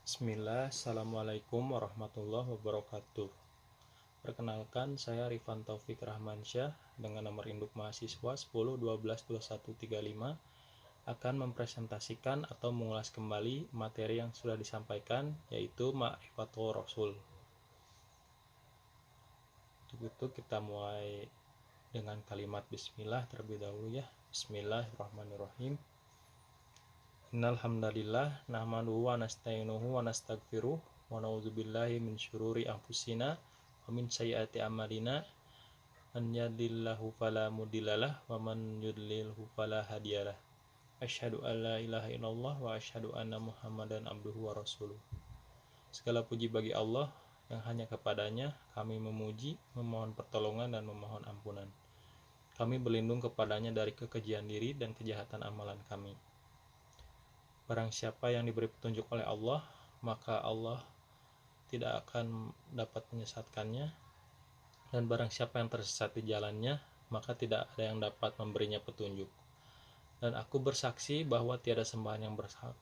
Bismillah, Assalamualaikum warahmatullahi wabarakatuh. Perkenalkan, saya Rifan Taufik Rahmansyah dengan nomor induk mahasiswa 10122135 akan mempresentasikan atau mengulas kembali materi yang sudah disampaikan, yaitu Ma'rifatul Rasul. Untuk itu kita mulai dengan kalimat Bismillah terlebih dahulu ya. Bismillahirrahmanirrahim. Innal hamdalillah nahmaduhu wa nasta'inuhu wa nastaghfiruh wa na'udzubillahi min syururi anfusina wa min sayyiati a'malina man yahdihillahu fala mudhillalah wa man yudlilhu fala hadiyalah. Asyhadu an la ilaha illallah wa asyhadu anna Muhammadan abduhu wa rasuluh. Segala puji bagi Allah yang hanya kepadanya kami memuji, memohon pertolongan dan memohon ampunan. Kami berlindung kepadanya dari kekejian diri dan kejahatan amalan kami. Barang siapa yang diberi petunjuk oleh Allah, maka Allah tidak akan dapat menyesatkannya. Dan barang siapa yang tersesat di jalannya, maka tidak ada yang dapat memberinya petunjuk. Dan aku bersaksi bahwa tiada sembahan yang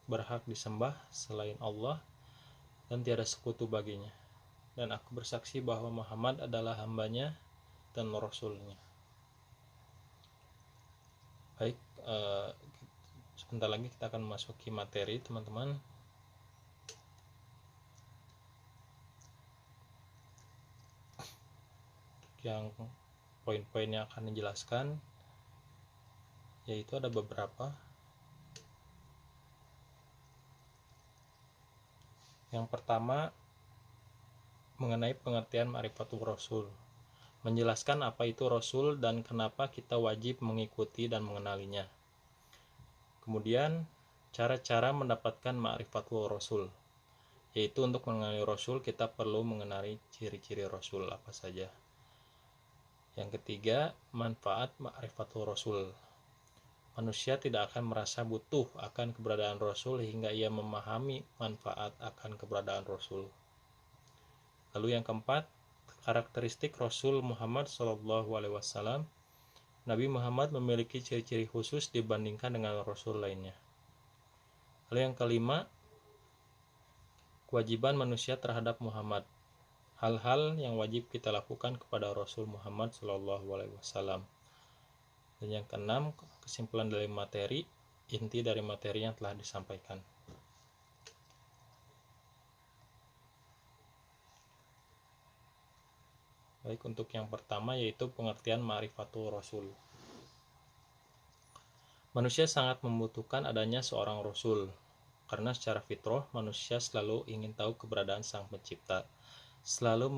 berhak disembah selain Allah, dan tiada sekutu baginya. Dan aku bersaksi bahwa Muhammad adalah hambanya dan Rasulnya. Baik, sebentar lagi kita akan memasuki materi, teman-teman. Yang poin-poin yang akan dijelaskan yaitu ada beberapa. Yang pertama, mengenai pengertian Ma'rifatul Rasul, menjelaskan apa itu Rasul dan kenapa kita wajib mengikuti dan mengenalinya. Kemudian, cara-cara mendapatkan Ma'rifatul Rasul, yaitu untuk mengenali Rasul kita perlu mengenali ciri-ciri Rasul apa saja. Yang ketiga, manfaat Ma'rifatul Rasul. Manusia tidak akan merasa butuh akan keberadaan Rasul hingga ia memahami manfaat akan keberadaan Rasul. Lalu yang keempat, karakteristik Rasul Muhammad SAW. Nabi Muhammad memiliki ciri-ciri khusus dibandingkan dengan Rasul lainnya. Lalu yang kelima, kewajiban manusia terhadap Muhammad. Hal-hal yang wajib kita lakukan kepada Rasul Muhammad SAW. Dan yang keenam, kesimpulan dari materi, inti dari materi yang telah disampaikan. Baik, untuk yang pertama yaitu pengertian Ma'rifatul Rasul. Manusia sangat membutuhkan adanya seorang Rasul, karena secara fitrah manusia selalu ingin tahu keberadaan Sang Pencipta, selalu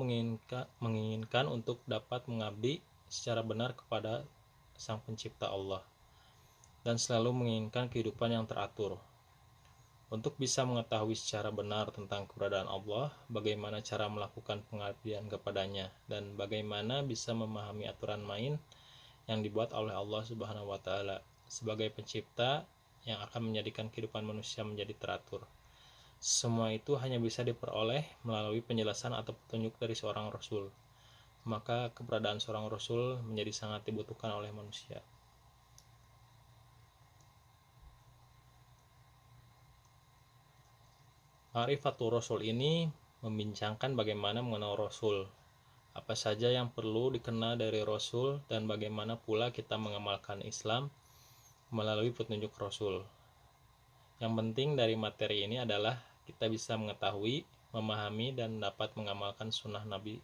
menginginkan untuk dapat mengabdi secara benar kepada Sang Pencipta Allah, dan selalu menginginkan kehidupan yang teratur. Untuk bisa mengetahui secara benar tentang keberadaan Allah, bagaimana cara melakukan pengabdian kepadanya, dan bagaimana bisa memahami aturan main yang dibuat oleh Allah Subhanahu wa Ta'ala sebagai pencipta yang akan menjadikan kehidupan manusia menjadi teratur. Semua itu hanya bisa diperoleh melalui penjelasan atau petunjuk dari seorang Rasul. Maka keberadaan seorang Rasul menjadi sangat dibutuhkan oleh manusia. Ma'rifatul Rasul ini membincangkan bagaimana mengenal Rasul, apa saja yang perlu dikenal dari Rasul, dan bagaimana pula kita mengamalkan Islam melalui petunjuk Rasul. Yang penting dari materi ini adalah kita bisa mengetahui, memahami, dan dapat mengamalkan sunnah Nabi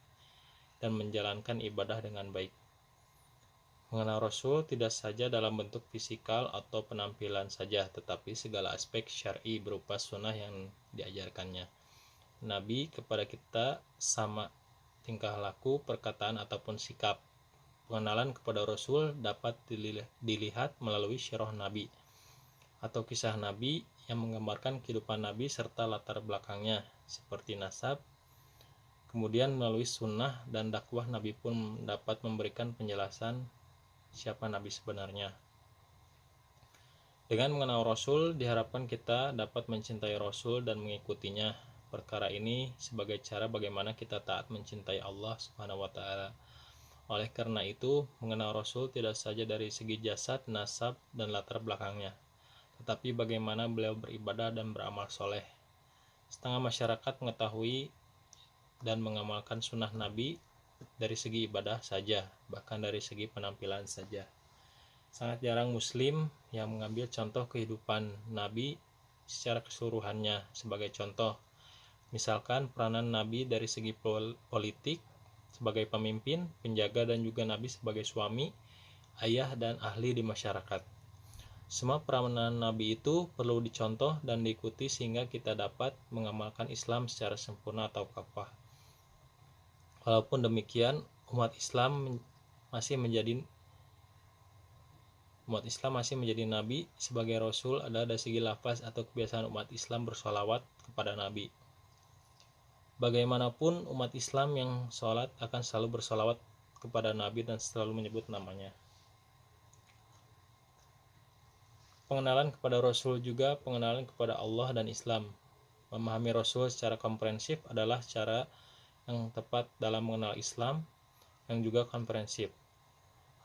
dan menjalankan ibadah dengan baik. Mengenal Rasul tidak saja dalam bentuk fisikal atau penampilan saja, tetapi segala aspek syar'i berupa sunnah yang diajarkannya Nabi kepada kita, sama tingkah laku, perkataan, ataupun sikap. Pengenalan kepada Rasul dapat dilihat melalui sirah Nabi atau kisah Nabi yang menggambarkan kehidupan Nabi serta latar belakangnya seperti nasab. Kemudian melalui sunnah dan dakwah Nabi pun dapat memberikan penjelasan siapa Nabi sebenarnya. Dengan mengenal Rasul, diharapkan kita dapat mencintai Rasul dan mengikutinya. Perkara ini sebagai cara bagaimana kita taat mencintai Allah Subhanahu wa Ta'ala. Oleh karena itu, mengenal Rasul tidak saja dari segi jasad, nasab, dan latar belakangnya, tetapi bagaimana beliau beribadah dan beramal soleh. Setengah masyarakat mengetahui dan mengamalkan sunnah Nabi dari segi ibadah saja, bahkan dari segi penampilan saja. Sangat jarang Muslim yang mengambil contoh kehidupan Nabi secara keseluruhannya sebagai contoh. Misalkan peranan Nabi dari segi politik sebagai pemimpin, penjaga, dan juga Nabi sebagai suami, ayah, dan ahli di masyarakat. Semua peranan Nabi itu perlu dicontoh dan diikuti sehingga kita dapat mengamalkan Islam secara sempurna atau kafah. Walaupun demikian, umat Islam masih menjadi Nabi sebagai Rasul adalah dari segi lafaz atau kebiasaan umat Islam bersolawat kepada Nabi. Bagaimanapun umat Islam yang sholat akan selalu bersolawat kepada Nabi dan selalu menyebut namanya. Pengenalan kepada Rasul juga pengenalan kepada Allah dan Islam. Memahami Rasul secara komprehensif adalah cara yang tepat dalam mengenal Islam yang juga komprehensif.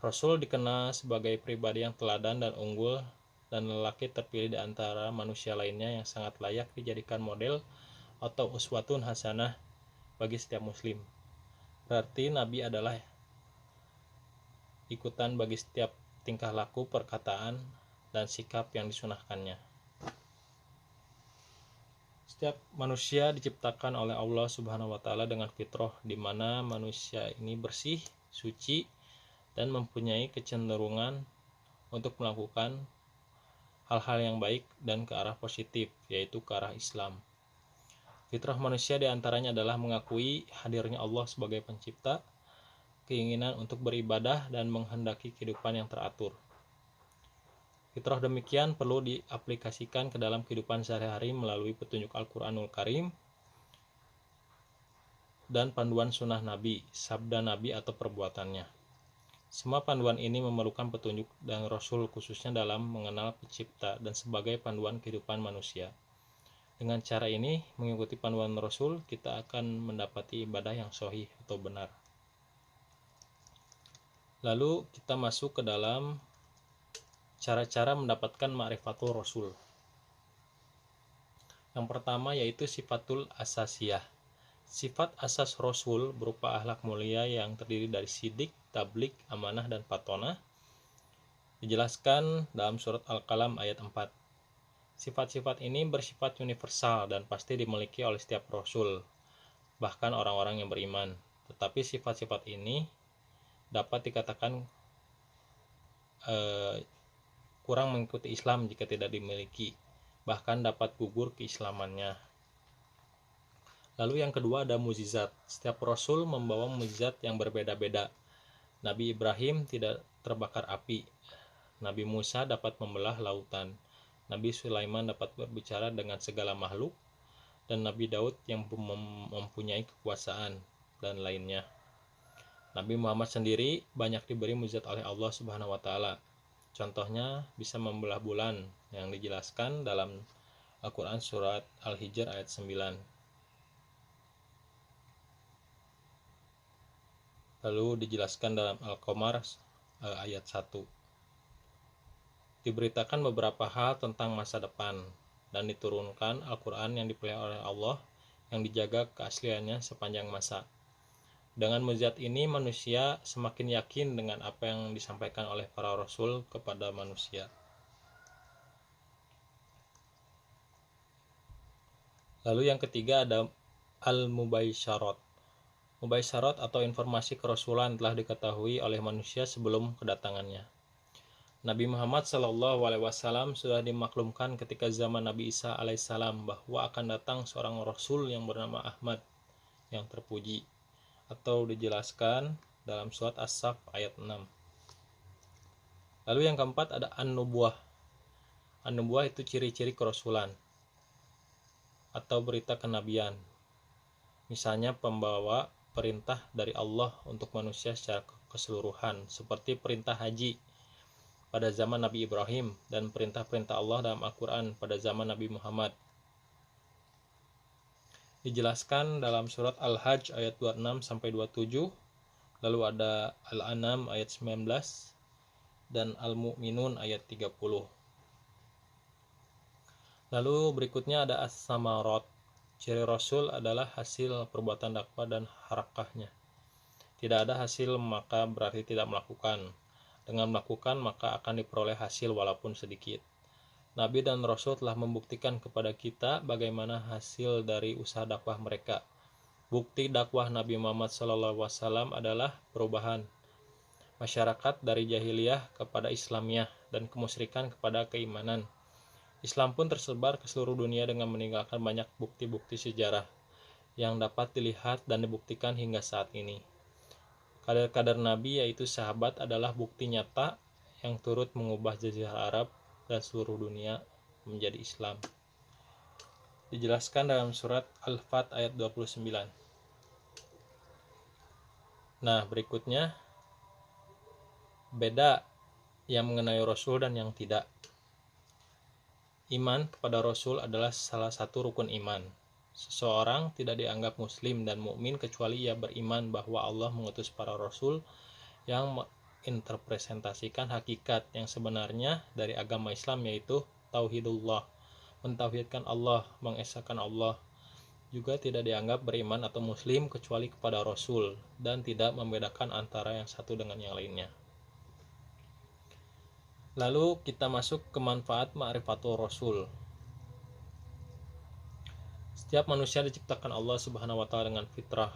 Rasul dikenal sebagai pribadi yang teladan dan unggul dan lelaki terpilih di antara manusia lainnya yang sangat layak dijadikan model atau uswatun hasanah bagi setiap muslim. Berarti Nabi adalah ikutan bagi setiap tingkah laku, perkataan, dan sikap yang disunahkannya. Setiap manusia diciptakan oleh Allah Subhanahu wa taala dengan fitrah di mana manusia ini bersih, suci, dan mempunyai kecenderungan untuk melakukan hal-hal yang baik dan ke arah positif, yaitu ke arah Islam. Fitrah manusia diantaranya adalah mengakui hadirnya Allah sebagai pencipta, keinginan untuk beribadah, dan menghendaki kehidupan yang teratur. Fitrah demikian perlu diaplikasikan ke dalam kehidupan sehari-hari melalui petunjuk Al-Quranul Karim dan panduan sunnah Nabi, sabda Nabi atau perbuatannya. Semua panduan ini memerlukan petunjuk dan Rasul khususnya dalam mengenal pencipta dan sebagai panduan kehidupan manusia. Dengan cara ini, mengikuti panduan Rasul, kita akan mendapati ibadah yang sahih atau benar. Lalu kita masuk ke dalam cara-cara mendapatkan ma'rifatul Rasul. Yang pertama yaitu sifatul asasiyah. Sifat asas Rasul berupa akhlak mulia yang terdiri dari sidik, tablik, amanah, dan patonah. Dijelaskan dalam surat Al-Qalam ayat 4. Sifat-sifat ini bersifat universal dan pasti dimiliki oleh setiap Rasul, bahkan orang-orang yang beriman. Tetapi sifat-sifat ini dapat dikatakan kurang mengikuti Islam jika tidak dimiliki, bahkan dapat gugur keislamannya. Lalu yang kedua ada mukjizat. Setiap Rasul membawa mukjizat yang berbeda-beda. Nabi Ibrahim tidak terbakar api, Nabi Musa dapat membelah lautan, Nabi Sulaiman dapat berbicara dengan segala makhluk, dan Nabi Daud yang mempunyai kekuasaan, dan lainnya. Nabi Muhammad sendiri banyak diberi mukjizat oleh Allah Subhanahu wa taala. Contohnya bisa membelah bulan yang dijelaskan dalam Al-Quran surat Al-Hijr ayat 9. Lalu dijelaskan dalam Al-Qamar ayat 1. Diberitakan beberapa hal tentang masa depan dan diturunkan Al-Quran yang dipelihara oleh Allah yang dijaga keasliannya sepanjang masa. Dengan mukjizat ini manusia semakin yakin dengan apa yang disampaikan oleh para rasul kepada manusia. Lalu yang ketiga ada al-mubaisyarat. Mubaisyarat atau informasi kerasulan telah diketahui oleh manusia sebelum kedatangannya. Nabi Muhammad SAW sudah dimaklumkan ketika zaman Nabi Isa alaihissalam bahwa akan datang seorang rasul yang bernama Ahmad yang terpuji, atau dijelaskan dalam surat As-Saff ayat 6. Lalu yang keempat ada an-nubuwah. An-nubuwah itu ciri-ciri kerasulan atau berita kenabian. Misalnya pembawa perintah dari Allah untuk manusia secara keseluruhan, seperti perintah haji pada zaman Nabi Ibrahim dan perintah-perintah Allah dalam Al-Quran pada zaman Nabi Muhammad. Dijelaskan dalam surat Al-Hajj ayat 26-27, lalu ada Al-An'am ayat 19 dan Al-Mu'minun ayat 30. Lalu berikutnya ada as-samarat, Ciri Rasul adalah hasil perbuatan dakwah dan harakahnya. Tidak ada hasil maka berarti tidak melakukan. Dengan melakukan maka akan diperoleh hasil walaupun sedikit. Nabi dan Rasul telah membuktikan kepada kita bagaimana hasil dari usaha dakwah mereka. Bukti dakwah Nabi Muhammad SAW adalah perubahan masyarakat dari jahiliyah kepada Islamiyah dan kemusyrikan kepada keimanan. Islam pun tersebar ke seluruh dunia dengan meninggalkan banyak bukti-bukti sejarah yang dapat dilihat dan dibuktikan hingga saat ini. Kadar-kadar Nabi yaitu sahabat adalah bukti nyata yang turut mengubah jazirah Arab dan seluruh dunia menjadi Islam. Dijelaskan dalam surat Al-Fat ayat 29. Nah, berikutnya beda yang mengenai Rasul dan yang tidak. Iman kepada Rasul adalah salah satu rukun iman. Seseorang tidak dianggap muslim dan mukmin kecuali ia beriman bahwa Allah mengutus para rasul yang menginterpresentasikan hakikat yang sebenarnya dari agama Islam, yaitu tauhidullah, mentauhidkan Allah, mengesahkan Allah. Juga tidak dianggap beriman atau muslim kecuali kepada Rasul dan tidak membedakan antara yang satu dengan yang lainnya. Lalu kita masuk ke manfaat ma'rifatul Rasul. Setiap manusia diciptakan Allah Subhanahu wa taala dengan fitrah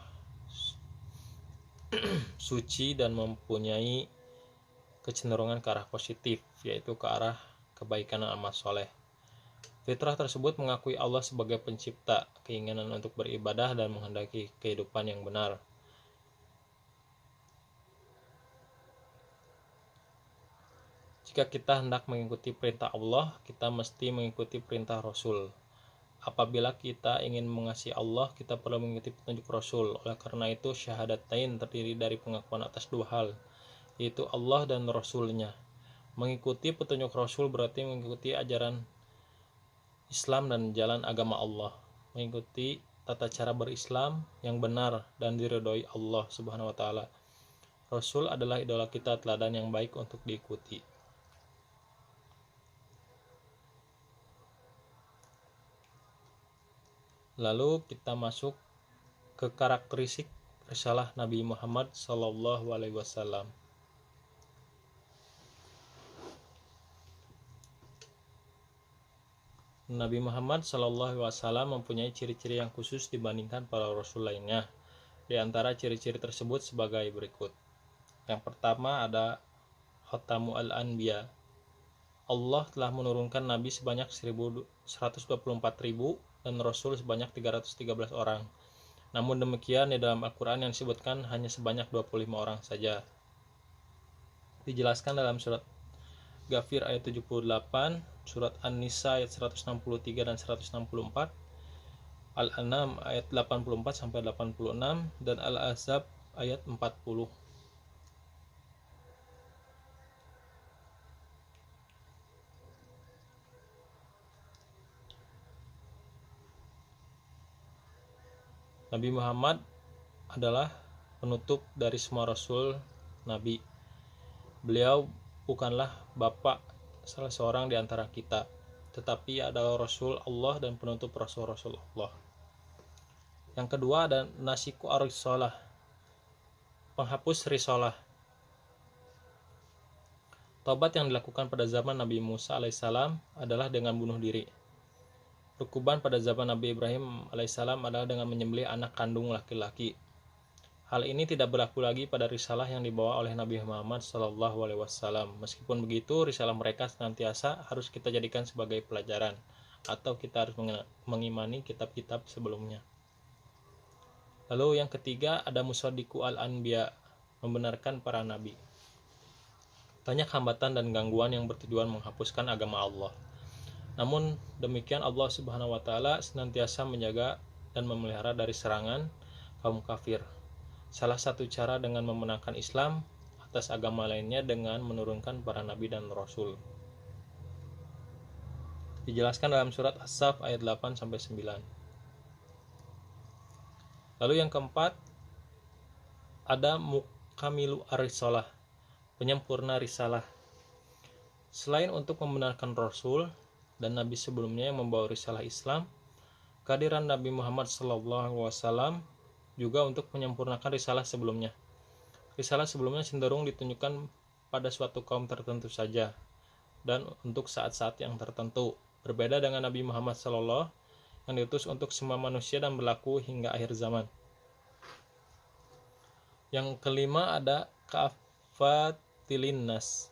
suci dan mempunyai kecenderungan ke arah positif, yaitu ke arah kebaikan dan amal soleh. Fitrah tersebut mengakui Allah sebagai pencipta, keinginan untuk beribadah dan menghendaki kehidupan yang benar. Jika kita hendak mengikuti perintah Allah, kita mesti mengikuti perintah Rasul. Apabila kita ingin mengasihi Allah, kita perlu mengikuti petunjuk Rasul. Oleh karena itu, syahadatain terdiri dari pengakuan atas dua hal, yaitu Allah dan Rasulnya. Mengikuti petunjuk Rasul berarti mengikuti ajaran Islam dan jalan agama Allah. Mengikuti tata cara berislam yang benar dan diridhoi Allah Subhanahu wa taala. Rasul adalah idola kita, teladan yang baik untuk diikuti. Lalu kita masuk ke karakteristik risalah Nabi Muhammad SAW. Nabi Muhammad SAW mempunyai ciri-ciri yang khusus dibandingkan para rasul lainnya. Di antara ciri-ciri tersebut sebagai berikut. Yang pertama ada Khatamu al-Anbiya. Allah telah menurunkan Nabi sebanyak 124.000 dan Rasul sebanyak 313 orang. Namun demikian di dalam Al-Quran yang disebutkan hanya sebanyak 25 orang saja. Dijelaskan dalam surat Ghafir ayat 78, surat An-Nisa ayat 163 dan 164, Al-An'am ayat 84 sampai 86 dan Al-Ahzab ayat 40. Nabi Muhammad adalah penutup dari semua rasul Nabi. Beliau bukanlah bapak salah seorang di antara kita, tetapi adalah Rasul Allah dan penutup Rasul-Rasul Allah. Yang kedua ada nasiku ar-risalah, penghapus risalah. Taubat yang dilakukan pada zaman Nabi Musa alaihissalam adalah dengan bunuh diri. Rukuban pada zaman Nabi Ibrahim alaihissalam adalah dengan menyembelih anak kandung laki-laki. Hal ini tidak berlaku lagi pada risalah yang dibawa oleh Nabi Muhammad SAW. Meskipun begitu, risalah mereka senantiasa harus kita jadikan sebagai pelajaran, atau kita harus mengimani kitab-kitab sebelumnya. Lalu yang ketiga ada musaddiqu al-anbiya, membenarkan para nabi. Banyak hambatan dan gangguan yang bertujuan menghapuskan agama Allah. Namun demikian Allah Subhanahu wa taala senantiasa menjaga dan memelihara dari serangan kaum kafir. Salah satu cara dengan memenangkan Islam atas agama lainnya dengan menurunkan para nabi dan rasul. Dijelaskan dalam surat As-Saff ayat 8 sampai 9. Lalu yang keempat ada mukamilu ar-risalah, penyempurna risalah. Selain untuk membenarkan rasul dan nabi sebelumnya yang membawa risalah Islam, Kehadiran Nabi Muhammad SAW juga untuk menyempurnakan risalah sebelumnya. Risalah sebelumnya cenderung ditunjukkan pada suatu kaum tertentu saja dan untuk saat-saat yang tertentu. Berbeda dengan Nabi Muhammad SAW yang diutus untuk semua manusia dan berlaku hingga akhir zaman. Yang kelima ada ka'fatilin-nas,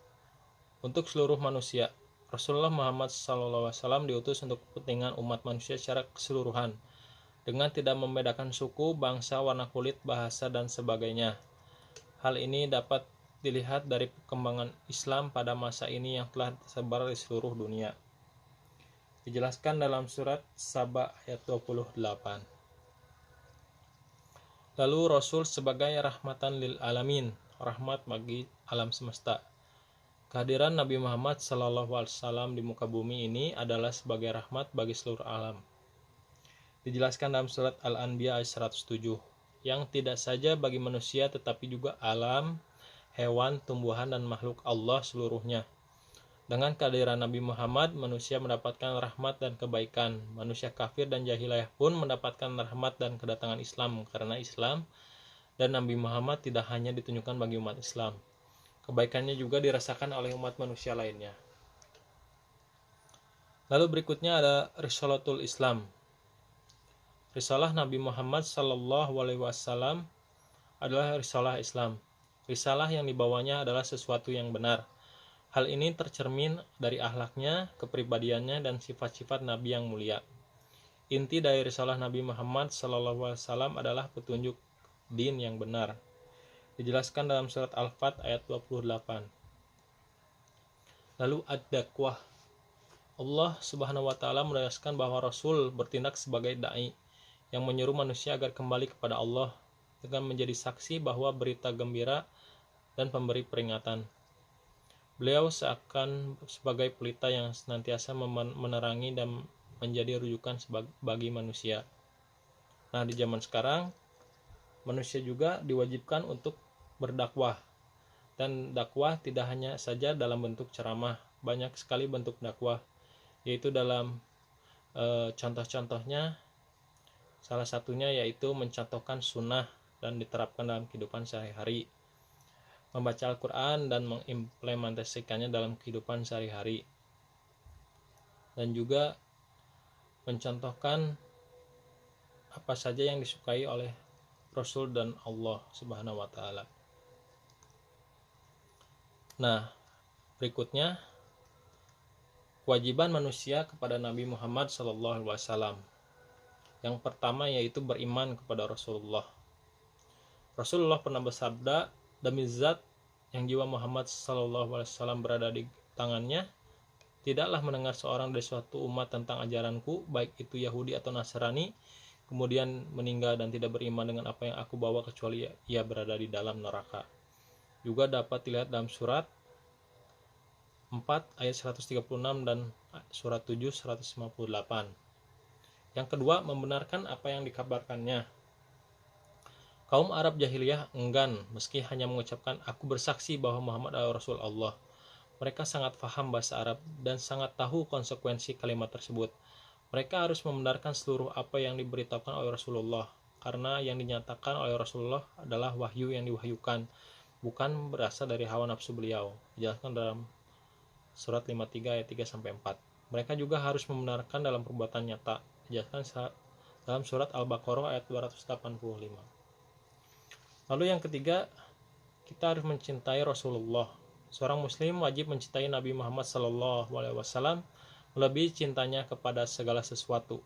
untuk seluruh manusia. Rasulullah Muhammad SAW diutus untuk kepentingan umat manusia secara keseluruhan, dengan tidak membedakan suku, bangsa, warna kulit, bahasa, dan sebagainya. Hal ini dapat dilihat dari perkembangan Islam pada masa ini yang telah tersebar di seluruh dunia. Dijelaskan dalam surat Saba ayat 28. Lalu Rasul sebagai rahmatan lil alamin, rahmat bagi alam semesta. Kehadiran Nabi Muhammad SAW di muka bumi ini adalah sebagai rahmat bagi seluruh alam. Dijelaskan dalam surat Al-Anbiya ayat 107, yang tidak saja bagi manusia tetapi juga alam, hewan, tumbuhan, dan makhluk Allah seluruhnya. Dengan kehadiran Nabi Muhammad, manusia mendapatkan rahmat dan kebaikan. Manusia kafir dan jahiliyah pun mendapatkan rahmat dan kedatangan Islam, karena Islam dan Nabi Muhammad tidak hanya ditunjukkan bagi umat Islam. Kebaikannya juga dirasakan oleh umat manusia lainnya. Lalu berikutnya ada Risalatul Islam. Risalah Nabi Muhammad SAW adalah risalah Islam. Risalah yang dibawanya adalah sesuatu yang benar. Hal ini tercermin dari akhlaknya, kepribadiannya, dan sifat-sifat Nabi yang mulia. Inti dari risalah Nabi Muhammad SAW adalah petunjuk din yang benar. Dijelaskan dalam surat Al-Fat ayat 28. Lalu ad-dakwah. Allah Subhanahu wa taala menegaskan bahwa Rasul bertindak sebagai dai yang menyeru manusia agar kembali kepada Allah dengan menjadi saksi bahwa berita gembira dan pemberi peringatan. Beliau seakan sebagai pelita yang senantiasa menerangi dan menjadi rujukan bagi manusia. Nah, di zaman sekarang manusia juga diwajibkan untuk berdakwah, dan dakwah tidak hanya saja dalam bentuk ceramah, banyak sekali bentuk dakwah, yaitu dalam contoh-contohnya, salah satunya yaitu mencontohkan sunnah dan diterapkan dalam kehidupan sehari-hari, membaca Al-Quran dan mengimplementasikannya dalam kehidupan sehari-hari, dan juga mencontohkan apa saja yang disukai oleh Rasul dan Allah Subhanahu wa taala. Nah, berikutnya kewajiban manusia kepada Nabi Muhammad SAW. Yang pertama yaitu beriman kepada Rasulullah. Rasulullah pernah bersabda, demi zat yang jiwa Muhammad SAW berada di tangannya, tidaklah mendengar seorang dari suatu umat tentang ajaranku, baik itu Yahudi atau Nasrani, kemudian meninggal dan tidak beriman dengan apa yang aku bawa kecuali ia berada di dalam neraka. Juga dapat dilihat dalam surat 4 ayat 136 dan surat 7 158. Yang kedua, membenarkan apa yang dikabarkannya. Kaum Arab jahiliyah enggan meski hanya mengucapkan aku bersaksi bahwa Muhammad adalah Rasul Allah. Mereka sangat paham bahasa Arab dan sangat tahu konsekuensi kalimat tersebut. Mereka harus membenarkan seluruh apa yang diberitakan oleh Rasulullah, karena yang dinyatakan oleh Rasulullah adalah wahyu yang diwahyukan, bukan berasal dari hawa nafsu beliau. Dijelaskan dalam surat 53 ayat 3-4. Mereka juga harus membenarkan dalam perbuatan nyata. Dijelaskan dalam surat Al-Baqarah ayat 285. Lalu yang ketiga, kita harus mencintai Rasulullah. Seorang muslim wajib mencintai Nabi Muhammad SAW melebihi cintanya kepada segala sesuatu.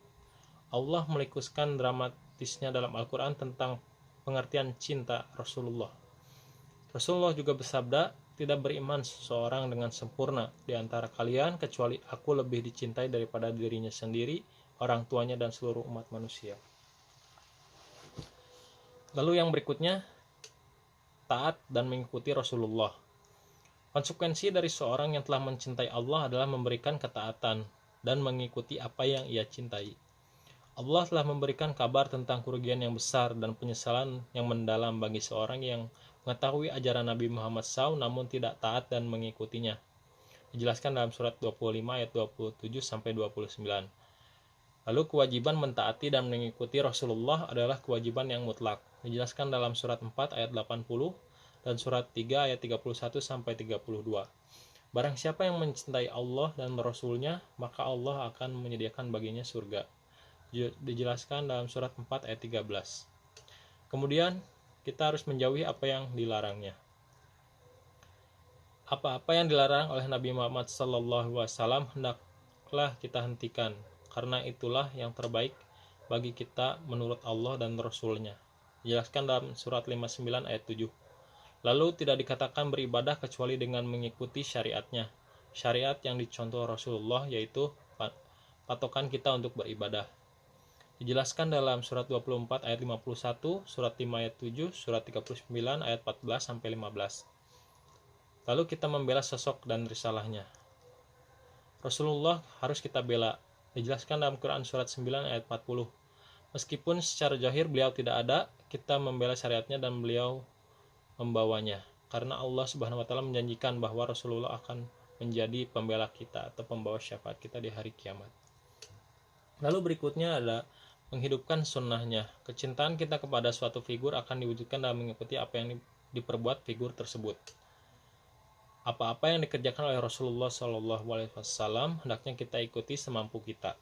Allah melukiskan dramatisnya dalam Al-Quran tentang pengertian cinta Rasulullah. Rasulullah juga bersabda, tidak beriman seseorang dengan sempurna di antara kalian kecuali aku lebih dicintai daripada dirinya sendiri, orang tuanya, dan seluruh umat manusia. Lalu yang berikutnya, taat dan mengikuti Rasulullah. Konsekuensi dari seorang yang telah mencintai Allah adalah memberikan ketaatan dan mengikuti apa yang ia cintai. Allah telah memberikan kabar tentang kerugian yang besar dan penyesalan yang mendalam bagi seorang yang mengetahui ajaran Nabi Muhammad SAW namun tidak taat dan mengikutinya. Dijelaskan dalam surat 25 ayat 27-29. Lalu kewajiban mentaati dan mengikuti Rasulullah adalah kewajiban yang mutlak. Dijelaskan dalam surat 4 ayat 80 dan surat 3 ayat 31 sampai 32. Barang siapa yang mencintai Allah dan Rasulnya, maka Allah akan menyediakan baginya surga. Dijelaskan dalam surat 4 ayat 13. Kemudian kita harus menjauhi apa yang dilarangnya. Apa-apa yang dilarang oleh Nabi Muhammad SAW hendaklah kita hentikan, karena itulah yang terbaik bagi kita menurut Allah dan Rasul-Nya. Dijelaskan dalam surat 59 ayat 7. Lalu tidak dikatakan beribadah kecuali dengan mengikuti syariatnya. Syariat yang dicontoh Rasulullah yaitu patokan kita untuk beribadah. Dijelaskan dalam surat 24 ayat 51, surat 5 ayat 7, surat 39 ayat 14 sampai 15. Lalu kita membela sosok dan risalahnya. Rasulullah harus kita bela. Dijelaskan dalam Quran surat 9 ayat 40. Meskipun secara zahir beliau tidak ada, kita membela syariatnya dan beliau membawanya. Karena Allah Subhanahu wa taala menjanjikan bahwa Rasulullah akan menjadi pembela kita atau pembawa syafaat kita di hari kiamat. Lalu berikutnya ada menghidupkan sunnahnya. Kecintaan kita kepada suatu figur akan diwujudkan dalam mengikuti apa yang diperbuat figur tersebut. Apa-apa yang dikerjakan oleh Rasulullah SAW hendaknya kita ikuti semampu kita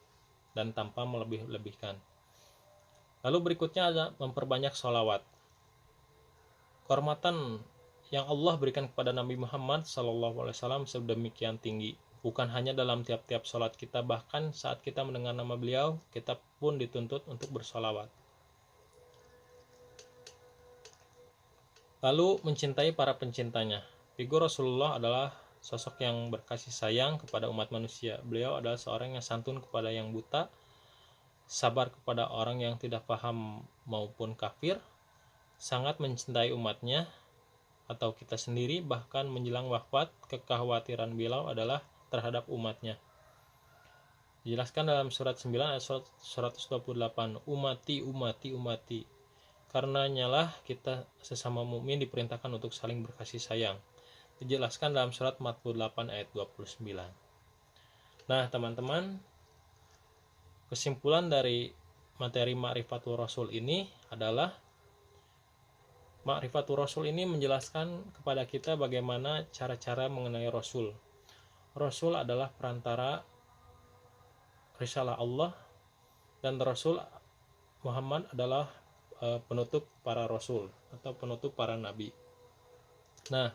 dan tanpa melebih-lebihkan. Lalu berikutnya ada memperbanyak sholawat. Kehormatan yang Allah berikan kepada Nabi Muhammad SAW sedemikian tinggi, bukan hanya dalam tiap-tiap sholat kita, bahkan saat kita mendengar nama beliau, kita pun dituntut untuk bersholawat. Lalu mencintai para pencintanya. Figur Rasulullah adalah sosok yang berkasih sayang kepada umat manusia. Beliau adalah seorang yang santun kepada yang buta, sabar kepada orang yang tidak paham maupun kafir, sangat mencintai umatnya atau kita sendiri, bahkan menjelang wafat, kekhawatiran beliau adalah terhadap umatnya. Dijelaskan dalam surat 9 ayat 128, umati, umati, umati. Karenanya lah kita sesama mukmin diperintahkan untuk saling berkasih sayang. Dijelaskan dalam surat 48 ayat 29. Nah teman-teman, kesimpulan dari materi Ma'rifatul Rasul ini adalah Ma'rifatul Rasul ini menjelaskan kepada kita bagaimana cara-cara mengenai Rasul. Rasul adalah perantara risalah Allah, dan Rasul Muhammad adalah penutup para Rasul atau penutup para Nabi. Nah,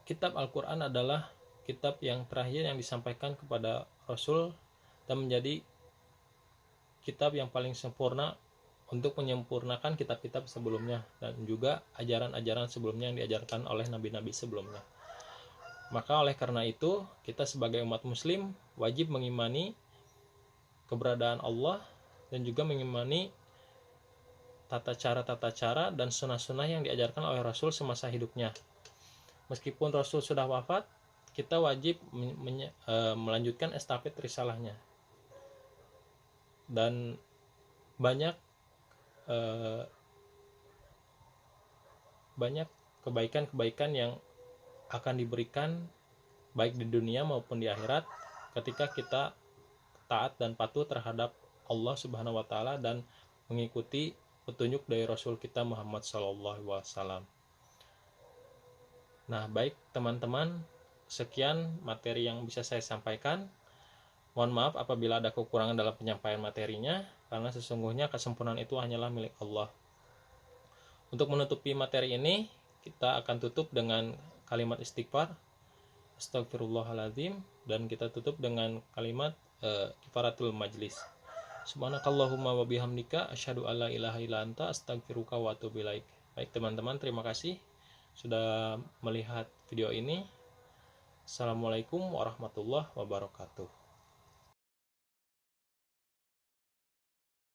kitab Al-Quran adalah kitab yang terakhir yang disampaikan kepada Rasul dan menjadi kitab yang paling sempurna untuk menyempurnakan kitab-kitab sebelumnya dan juga ajaran-ajaran sebelumnya yang diajarkan oleh nabi-nabi sebelumnya. Maka oleh karena itu, kita sebagai umat muslim wajib mengimani keberadaan Allah dan juga mengimani tata cara dan sunnah-sunnah yang diajarkan oleh Rasul semasa hidupnya. Meskipun Rasul sudah wafat, kita wajib melanjutkan estafet risalahnya. Dan banyak kebaikan-kebaikan yang akan diberikan baik di dunia maupun di akhirat ketika kita taat dan patuh terhadap Allah Subhanahu wa taala dan mengikuti petunjuk dari Rasul kita Muhammad SAW. Nah, baik teman-teman, sekian materi yang bisa saya sampaikan. Mohon maaf apabila ada kekurangan dalam penyampaian materinya, karena sesungguhnya kesempurnaan itu hanyalah milik Allah. Untuk menutupi materi ini, kita akan tutup dengan kalimat istighfar, astagfirullahaladzim, dan kita tutup dengan kalimat kifaratul majlis. Subhanakallahumma wa bihamdika asyhadu alla ilaha illa anta astaghfiruka wa atubu ilaik. Baik teman-teman, terima kasih sudah melihat video ini. Assalamualaikum warahmatullahi wabarakatuh.